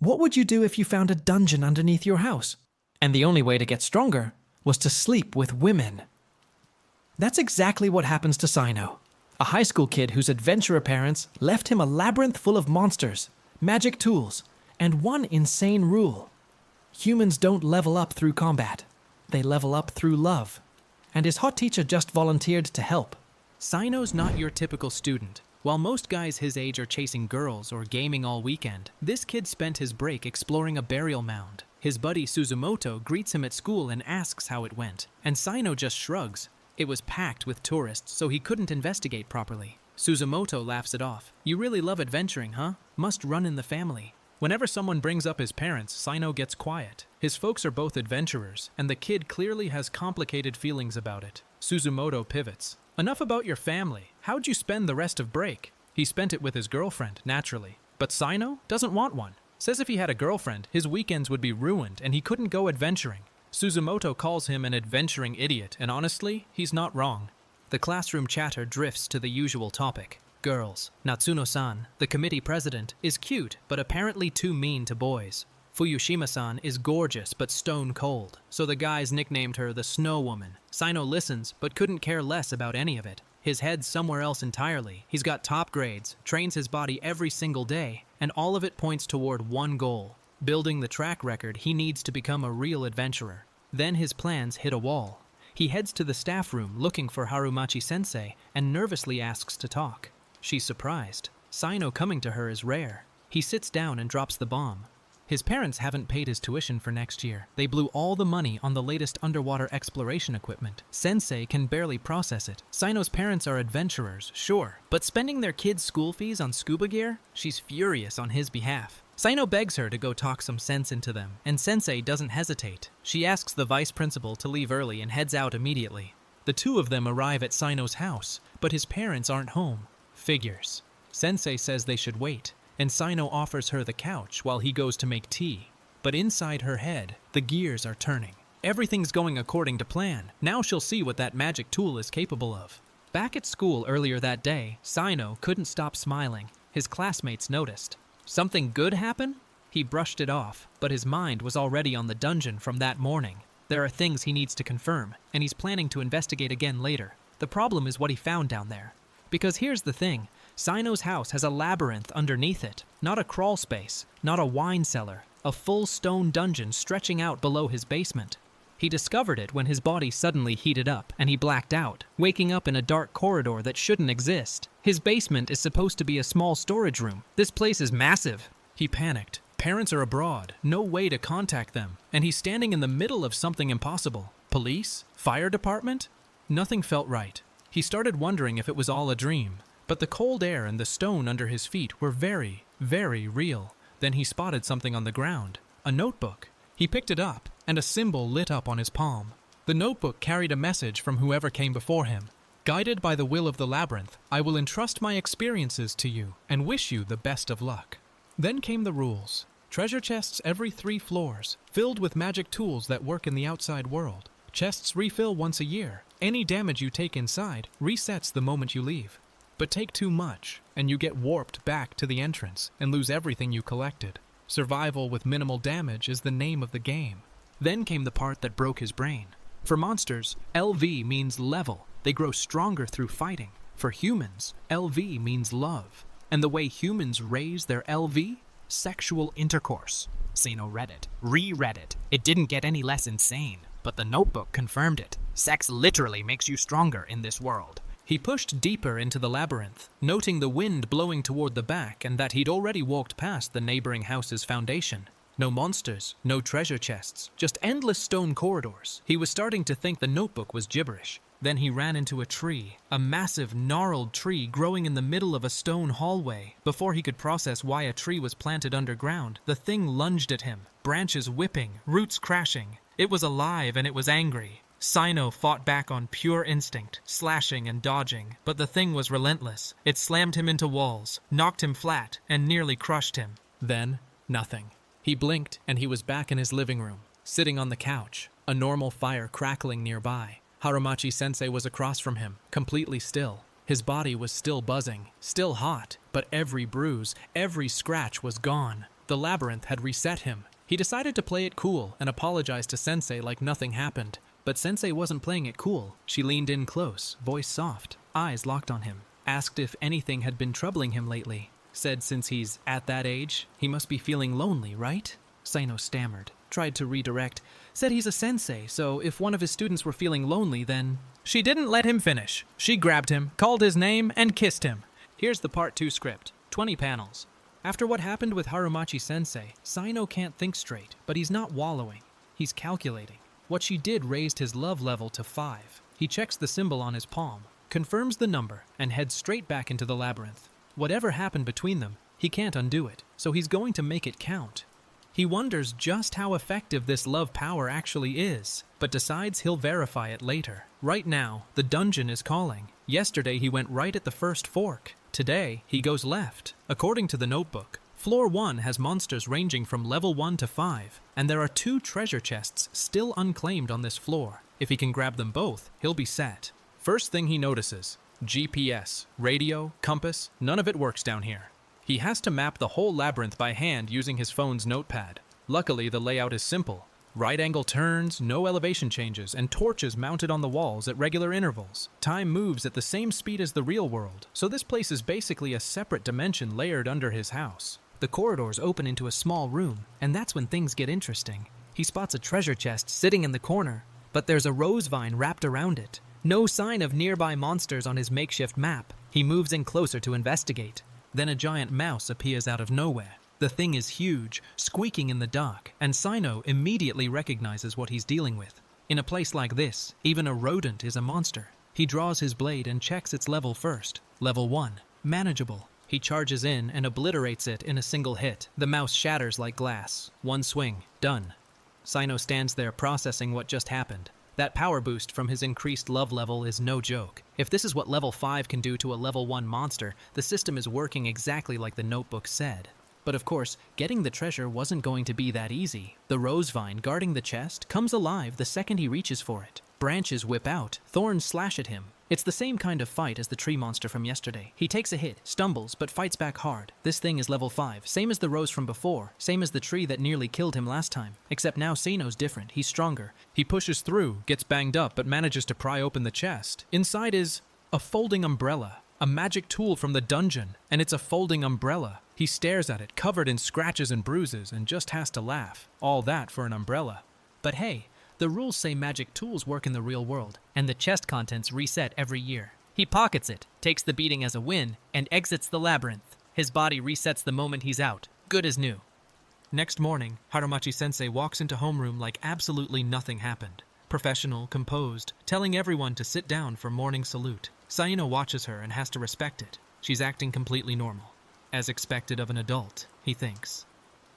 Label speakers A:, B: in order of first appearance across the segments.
A: What would you do if you found a dungeon underneath your house? And the only way to get stronger was to sleep with women. That's exactly what happens to Sino, a high school kid whose adventurer parents left him a labyrinth full of monsters, magic tools, and one insane rule. Humans don't level up through combat. They level up through love. And his hot teacher just volunteered to help.
B: Sino's not your typical student. While most guys his age are chasing girls or gaming all weekend, this kid spent his break exploring a burial mound. His buddy Suzumoto greets him at school and asks how it went, and Sino just shrugs. It was packed with tourists, so he couldn't investigate properly. Suzumoto laughs it off. You really love adventuring, huh? Must run in the family. Whenever someone brings up his parents, Sino gets quiet. His folks are both adventurers, and the kid clearly has complicated feelings about it. Suzumoto pivots. Enough about your family. How'd you spend the rest of break? He spent it with his girlfriend, naturally. But Sino doesn't want one. Says if he had a girlfriend, his weekends would be ruined and he couldn't go adventuring. Suzumoto calls him an adventuring idiot, and honestly, he's not wrong. The classroom chatter drifts to the usual topic. Girls. Natsuno-san, the committee president, is cute, but apparently too mean to boys. Fuyushima-san is gorgeous, but stone cold, so the guys nicknamed her the Snow Woman. Sino listens, but couldn't care less about any of it. His head's somewhere else entirely. He's got top grades, trains his body every single day, and all of it points toward one goal. Building the track record, he needs to become a real adventurer. Then his plans hit a wall. He heads to the staff room looking for Harumachi-sensei and nervously asks to talk. She's surprised. Sino coming to her is rare. He sits down and drops the bomb. His parents haven't paid his tuition for next year. They blew all the money on the latest underwater exploration equipment. Sensei can barely process it. Sino's parents are adventurers, sure, but spending their kids' school fees on scuba gear? She's furious on his behalf. Sino begs her to go talk some sense into them, and Sensei doesn't hesitate. She asks the vice principal to leave early and heads out immediately. The two of them arrive at Sino's house, but his parents aren't home. Figures. Sensei says they should wait, and Sino offers her the couch while he goes to make tea. But inside her head, the gears are turning. Everything's going according to plan. Now she'll see what that magic tool is capable of. Back at school earlier that day, Sino couldn't stop smiling. His classmates noticed. Something good happen? He brushed it off, but his mind was already on the dungeon from that morning. There are things he needs to confirm, and he's planning to investigate again later. The problem is what he found down there. Because here's the thing, Sino's house has a labyrinth underneath it. Not a crawl space, not a wine cellar, a full stone dungeon stretching out below his basement. He discovered it when his body suddenly heated up and he blacked out, waking up in a dark corridor that shouldn't exist. His basement is supposed to be a small storage room. This place is massive. He panicked. Parents are abroad, no way to contact them, and he's standing in the middle of something impossible. Police? Fire department? Nothing felt right. He started wondering if it was all a dream, but the cold air and the stone under his feet were very, very real. Then he spotted something on the ground, a notebook. He picked it up, and a symbol lit up on his palm. The notebook carried a message from whoever came before him. Guided by the will of the labyrinth, I will entrust my experiences to you and wish you the best of luck. Then came the rules. Treasure chests every 3 floors, filled with magic tools that work in the outside world. Chests refill once a year. Any damage you take inside resets the moment you leave. But take too much, and you get warped back to the entrance and lose everything you collected. Survival with minimal damage is the name of the game. Then came the part that broke his brain. For monsters, LV means level. They grow stronger through fighting. For humans, LV means love. And the way humans raise their LV? Sexual intercourse. Sino read it, reread it. It didn't get any less insane, but the notebook confirmed it. Sex literally makes you stronger in this world. He pushed deeper into the labyrinth, noting the wind blowing toward the back and that he'd already walked past the neighboring house's foundation. No monsters, no treasure chests, just endless stone corridors. He was starting to think the notebook was gibberish. Then he ran into a tree, a massive, gnarled tree growing in the middle of a stone hallway. Before he could process why a tree was planted underground, the thing lunged at him, branches whipping, roots crashing. It was alive and it was angry. Sino fought back on pure instinct, slashing and dodging, but the thing was relentless. It slammed him into walls, knocked him flat, and nearly crushed him. Then, nothing. He blinked, and he was back in his living room, sitting on the couch, a normal fire crackling nearby. Harumachi-sensei was across from him, completely still. His body was still buzzing, still hot, but every bruise, every scratch was gone. The labyrinth had reset him. He decided to play it cool and apologize to Sensei like nothing happened. But Sensei wasn't playing it cool. She leaned in close, voice soft, eyes locked on him. Asked if anything had been troubling him lately. Said since he's at that age, he must be feeling lonely, right? Saino stammered, tried to redirect. Said he's a sensei, so if one of his students were feeling lonely, then... She didn't let him finish. She grabbed him, called his name, and kissed him. Here's the Part 2 script. 20 panels. After what happened with Harumachi-sensei, Saino can't think straight, but he's not wallowing. He's calculating. What she did raised his love level to 5. He checks the symbol on his palm, confirms the number, and heads straight back into the labyrinth. Whatever happened between them, he can't undo it, so he's going to make it count. He wonders just how effective this love power actually is, but decides he'll verify it later. Right now, the dungeon is calling. Yesterday he went right at the first fork. Today, he goes left. According to the notebook, Floor 1 has monsters ranging from level 1 to 5, and there are 2 treasure chests still unclaimed on this floor. If he can grab them both, he'll be set. First thing he notices, GPS, radio, compass, none of it works down here. He has to map the whole labyrinth by hand using his phone's notepad. Luckily, the layout is simple. Right-angle turns, no elevation changes, and torches mounted on the walls at regular intervals. Time moves at the same speed as the real world, so this place is basically a separate dimension layered under his house. The corridors open into a small room, and that's when things get interesting. He spots a treasure chest sitting in the corner, but there's a rose vine wrapped around it. No sign of nearby monsters on his makeshift map. He moves in closer to investigate. Then a giant mouse appears out of nowhere. The thing is huge, squeaking in the dark, and Saino immediately recognizes what he's dealing with. In a place like this, even a rodent is a monster. He draws his blade and checks its level first. Level 1. Manageable. He charges in and obliterates it in a single hit. The mouse shatters like glass. One swing. Done. Saino stands there processing what just happened. That power boost from his increased love level is no joke. If this is what level 5 can do to a level 1 monster, the system is working exactly like the notebook said. But of course, getting the treasure wasn't going to be that easy. The rose vine guarding the chest comes alive the second he reaches for it. Branches whip out, thorns slash at him. It's the same kind of fight as the tree monster from yesterday. He takes a hit, stumbles, but fights back hard. This thing is level 5, same as the rose from before, same as the tree that nearly killed him last time. Except now Saino's different, he's stronger. He pushes through, gets banged up, but manages to pry open the chest. Inside is a folding umbrella, a magic tool from the dungeon, and it's a folding umbrella. He stares at it, covered in scratches and bruises, and just has to laugh. All that for an umbrella. But hey, the rules say magic tools work in the real world, and the chest contents reset every year. He pockets it, takes the beating as a win, and exits the labyrinth. His body resets the moment he's out, good as new. Next morning, Harumachi-sensei walks into homeroom like absolutely nothing happened. Professional, composed, telling everyone to sit down for morning salute. Saino watches her and has to respect it. She's acting completely normal. As expected of an adult, he thinks.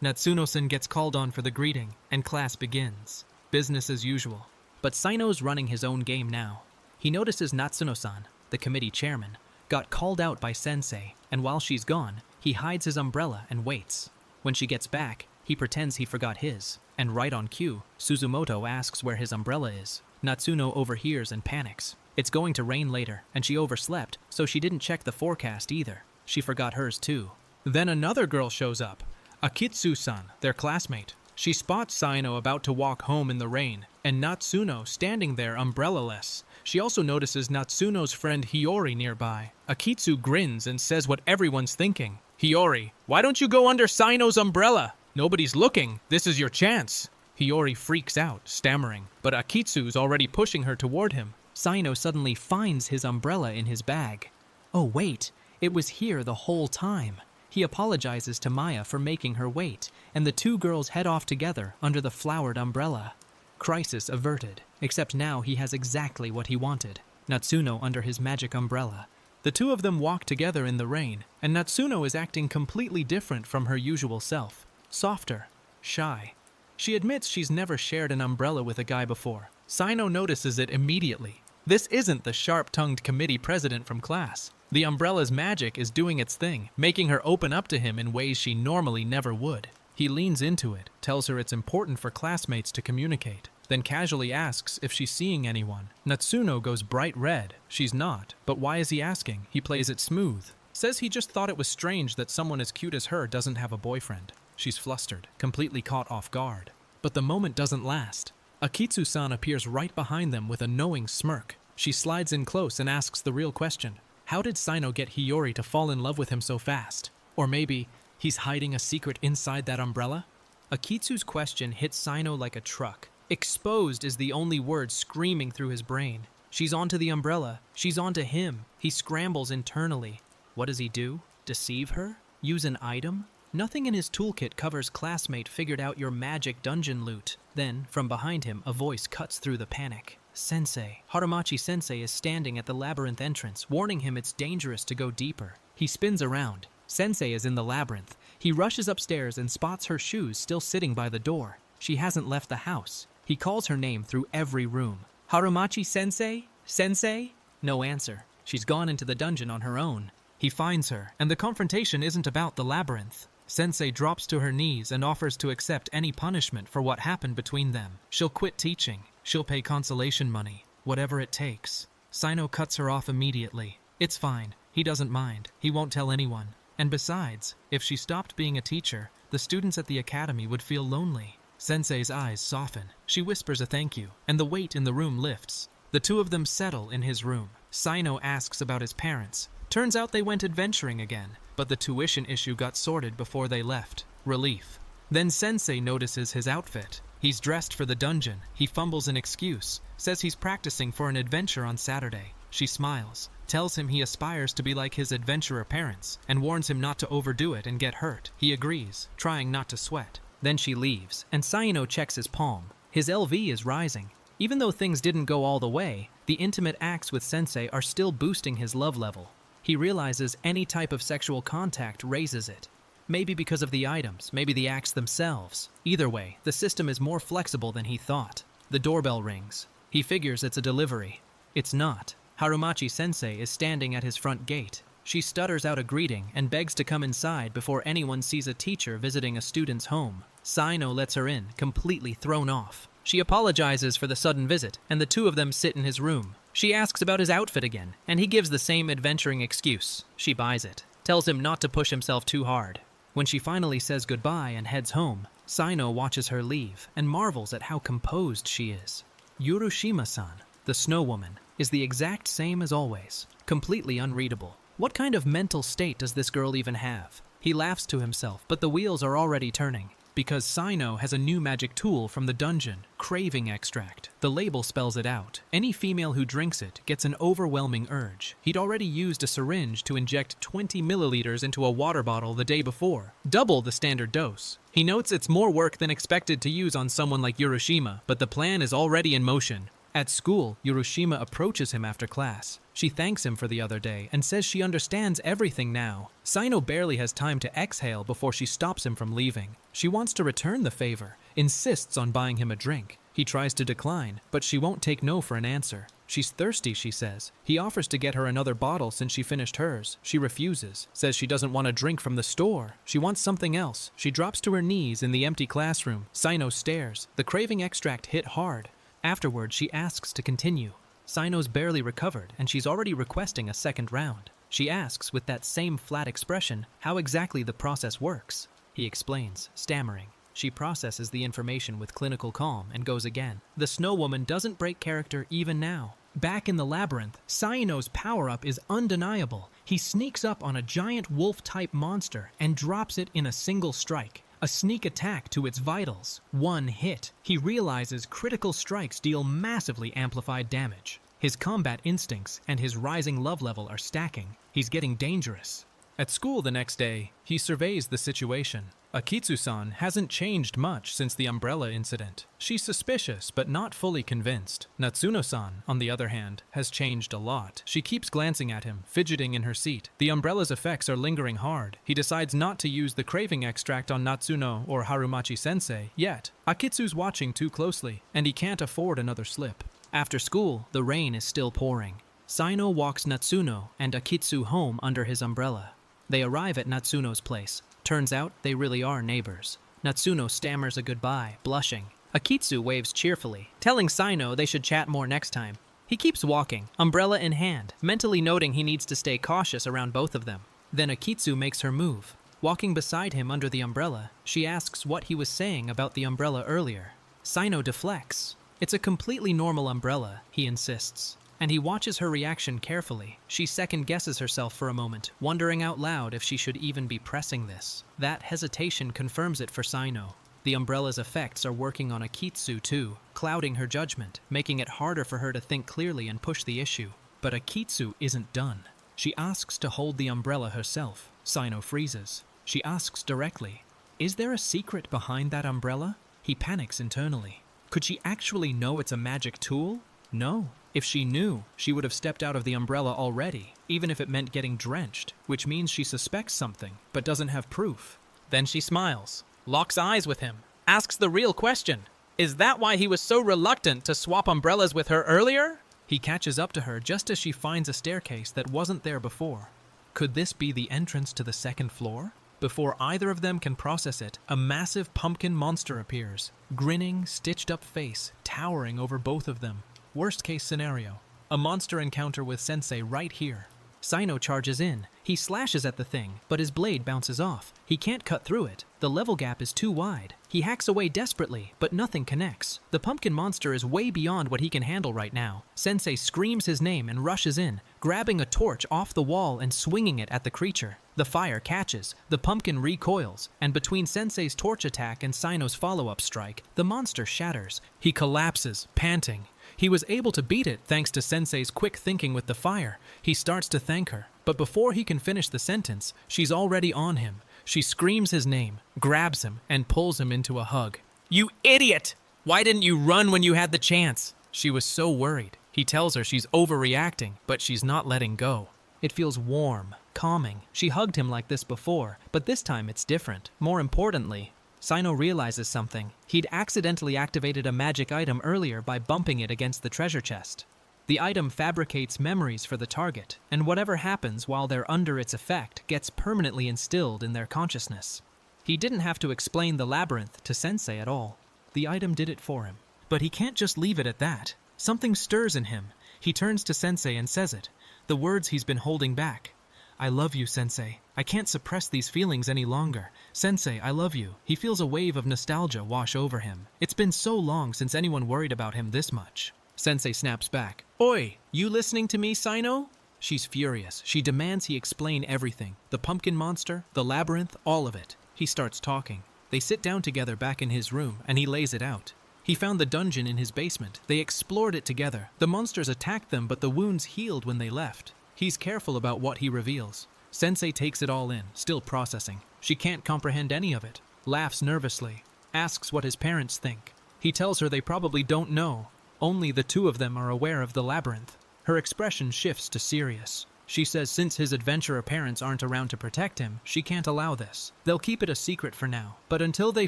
B: Natsuno-san gets called on for the greeting, and class begins. Business as usual. But Saino's running his own game now. He notices Natsuno-san, the committee chairman, got called out by Sensei, and while she's gone, he hides his umbrella and waits. When she gets back, he pretends he forgot his, and right on cue, Suzumoto asks where his umbrella is. Natsuno overhears and panics. It's going to rain later, and she overslept, so she didn't check the forecast either. She forgot hers too. Then another girl shows up, Akitsu-san, their classmate. She spots Saino about to walk home in the rain, and Natsuno standing there umbrella-less. She also notices Natsuno's friend Hiyori nearby. Akitsu grins and says what everyone's thinking. Hiyori, why don't you go under Saino's umbrella? Nobody's looking. This is your chance. Hiyori freaks out, stammering, but Akitsu's already pushing her toward him. Saino suddenly finds his umbrella in his bag. Oh wait, it was here the whole time. He apologizes to Maya for making her wait, and the two girls head off together under the flowered umbrella. Crisis averted, except now he has exactly what he wanted. Natsuno under his magic umbrella. The two of them walk together in the rain, and Natsuno is acting completely different from her usual self. Softer, shy. She admits she's never shared an umbrella with a guy before. Saino notices it immediately. This isn't the sharp-tongued committee president from class. The umbrella's magic is doing its thing, making her open up to him in ways she normally never would. He leans into it, tells her it's important for classmates to communicate, then casually asks if she's seeing anyone. Natsuno goes bright red. She's not, but why is he asking? He plays it smooth. Says he just thought it was strange that someone as cute as her doesn't have a boyfriend. She's flustered, completely caught off guard. But the moment doesn't last. Akitsu-san appears right behind them with a knowing smirk. She slides in close and asks the real question. How did Sino get Hiyori to fall in love with him so fast? Or maybe he's hiding a secret inside that umbrella? Akitsu's question hits Sino like a truck. Exposed is the only word screaming through his brain. She's onto the umbrella. She's onto him. He scrambles internally. What does he do? Deceive her? Use an item? Nothing in his toolkit covers classmate figured out your magic dungeon loot. Then, from behind him, a voice cuts through the panic. Sensei. Harumachi-sensei is standing at the labyrinth entrance, warning him it's dangerous to go deeper. He spins around. Sensei is in the labyrinth. He rushes upstairs and spots her shoes still sitting by the door. She hasn't left the house. He calls her name through every room. Harumachi-sensei? Sensei? No answer. She's gone into the dungeon on her own. He finds her, and the confrontation isn't about the labyrinth. Sensei drops to her knees and offers to accept any punishment for what happened between them. She'll quit teaching. She'll pay consolation money. Whatever it takes. Sino cuts her off immediately. It's fine. He doesn't mind. He won't tell anyone. And besides, if she stopped being a teacher, the students at the academy would feel lonely. Sensei's eyes soften. She whispers a thank you, and the weight in the room lifts. The two of them settle in his room. Sino asks about his parents. Turns out they went adventuring again, but the tuition issue got sorted before they left. Relief. Then Sensei notices his outfit. He's dressed for the dungeon. He fumbles an excuse, says he's practicing for an adventure on Saturday. She smiles, tells him he aspires to be like his adventurer parents, and warns him not to overdo it and get hurt. He agrees, trying not to sweat. Then she leaves, and Sino checks his palm. His LV is rising. Even though things didn't go all the way, the intimate acts with Sensei are still boosting his love level. He realizes any type of sexual contact raises it. Maybe because of the items, maybe the acts themselves. Either way, the system is more flexible than he thought. The doorbell rings. He figures it's a delivery. It's not. Harumachi-sensei is standing at his front gate. She stutters out a greeting and begs to come inside before anyone sees a teacher visiting a student's home. Sino lets her in, completely thrown off. She apologizes for the sudden visit, and the two of them sit in his room. She asks about his outfit again, and he gives the same adventuring excuse. She buys it, tells him not to push himself too hard. When she finally says goodbye and heads home, Sino watches her leave and marvels at how composed she is. Yurushima-san, the snow woman, is the exact same as always, completely unreadable. What kind of mental state does this girl even have? He laughs to himself, but the wheels are already turning. Because Sino has a new magic tool from the dungeon, craving extract. The label spells it out. Any female who drinks it gets an overwhelming urge. He'd already used a syringe to inject 20 milliliters into a water bottle the day before, double the standard dose. He notes it's more work than expected to use on someone like Hiroshima, but the plan is already in motion. At school, Hiroshima approaches him after class. She thanks him for the other day and says she understands everything now. Sino barely has time to exhale before she stops him from leaving. She wants to return the favor, insists on buying him a drink. He tries to decline, but she won't take no for an answer. She's thirsty, she says. He offers to get her another bottle since she finished hers. She refuses, says she doesn't want a drink from the store. She wants something else. She drops to her knees in the empty classroom. Sino stares. The craving extract hit hard. Afterward, she asks to continue. Sino's barely recovered, and she's already requesting a second round. She asks, with that same flat expression, how exactly the process works. He explains, stammering. She processes the information with clinical calm and goes again. The snow woman doesn't break character even now. Back in the labyrinth, Sino's power-up is undeniable. He sneaks up on a giant wolf-type monster and drops it in a single strike. A sneak attack to its vitals. One hit. He realizes critical strikes deal massively amplified damage. His combat instincts and his rising love level are stacking. He's getting dangerous. At school the next day, he surveys the situation. Akitsu-san hasn't changed much since the umbrella incident. She's suspicious, but not fully convinced. Natsuno-san, on the other hand, has changed a lot. She keeps glancing at him, fidgeting in her seat. The umbrella's effects are lingering hard. He decides not to use the craving extract on Natsuno or Harumachi-sensei yet. Akitsu's watching too closely, and he can't afford another slip. After school, the rain is still pouring. Sino walks Natsuno and Akitsu home under his umbrella. They arrive at Natsuno's place. Turns out they really are neighbors. Natsuno stammers a goodbye, blushing. Akitsu waves cheerfully, telling Sino they should chat more next time. He keeps walking, umbrella in hand, mentally noting he needs to stay cautious around both of them. Then Akitsu makes her move. Walking beside him under the umbrella, she asks what he was saying about the umbrella earlier. Sino deflects. It's a completely normal umbrella, he insists. And he watches her reaction carefully. She second-guesses herself for a moment, wondering out loud if she should even be pressing this. That hesitation confirms it for Sino. The umbrella's effects are working on Akitsu too, clouding her judgment, making it harder for her to think clearly and push the issue. But Akitsu isn't done. She asks to hold the umbrella herself. Sino freezes. She asks directly, "Is there a secret behind that umbrella?" He panics internally. Could she actually know it's a magic tool? No. If she knew, she would have stepped out of the umbrella already, even if it meant getting drenched, which means she suspects something, but doesn't have proof. Then she smiles, locks eyes with him, asks the real question. Is that why he was so reluctant to swap umbrellas with her earlier? He catches up to her just as she finds a staircase that wasn't there before. Could this be the entrance to the second floor? Before either of them can process it, a massive pumpkin monster appears, grinning, stitched-up face, towering over both of them. Worst case scenario, a monster encounter with Sensei right here. Sino charges in. He slashes at the thing, but his blade bounces off. He can't cut through it. The level gap is too wide. He hacks away desperately, but nothing connects. The pumpkin monster is way beyond what he can handle right now. Sensei screams his name and rushes in, grabbing a torch off the wall and swinging it at the creature. The fire catches, the pumpkin recoils, and between Sensei's torch attack and Sino's follow-up strike, the monster shatters. He collapses, panting. He was able to beat it thanks to Sensei's quick thinking with the fire. He starts to thank her, but before he can finish the sentence, she's already on him. She screams his name, grabs him, and pulls him into a hug. "You idiot! Why didn't you run when you had the chance?" She was so worried. He tells her she's overreacting, but she's not letting go. It feels warm, calming. She hugged him like this before, but this time it's different. More importantly, Sino realizes something. He'd accidentally activated a magic item earlier by bumping it against the treasure chest. The item fabricates memories for the target, and whatever happens while they're under its effect gets permanently instilled in their consciousness. He didn't have to explain the labyrinth to Sensei at all. The item did it for him. But he can't just leave it at that. Something stirs in him. He turns to Sensei and says it, the words he's been holding back. "I love you, Sensei. I can't suppress these feelings any longer. Sensei, I love you." He feels a wave of nostalgia wash over him. It's been so long since anyone worried about him this much. Sensei snaps back. "Oi, you listening to me, Sino?" She's furious. She demands he explain everything. The pumpkin monster, the labyrinth, all of it. He starts talking. They sit down together back in his room, and he lays it out. He found the dungeon in his basement. They explored it together. The monsters attacked them, but the wounds healed when they left. He's careful about what he reveals. Sensei takes it all in, still processing. She can't comprehend any of it. Laughs nervously. Asks what his parents think. He tells her they probably don't know. Only the two of them are aware of the labyrinth. Her expression shifts to serious. She says since his adventurer parents aren't around to protect him, she can't allow this. They'll keep it a secret for now, but until they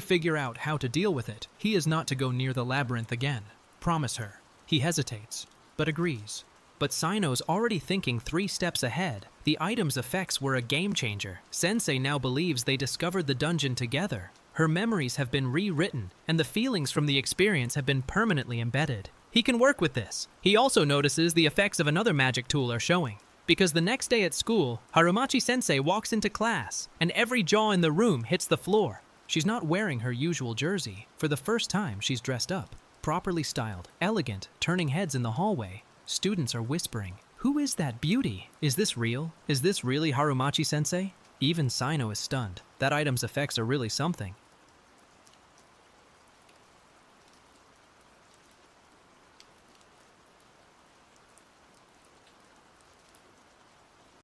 B: figure out how to deal with it, he is not to go near the labyrinth again. Promise her. He hesitates, but agrees. But Sino's already thinking 3 steps ahead. The item's effects were a game changer. Sensei now believes they discovered the dungeon together. Her memories have been rewritten, and the feelings from the experience have been permanently embedded. He can work with this. He also notices the effects of another magic tool are showing. Because the next day at school, Harumachi-sensei walks into class, and every jaw in the room hits the floor. She's not wearing her usual jersey. For the first time, she's dressed up. Properly styled, elegant, turning heads in the hallway. Students are whispering, "Who is that beauty? Is this real? Is this really Harumachi-sensei?" Even Sino is stunned. That item's effects are really something.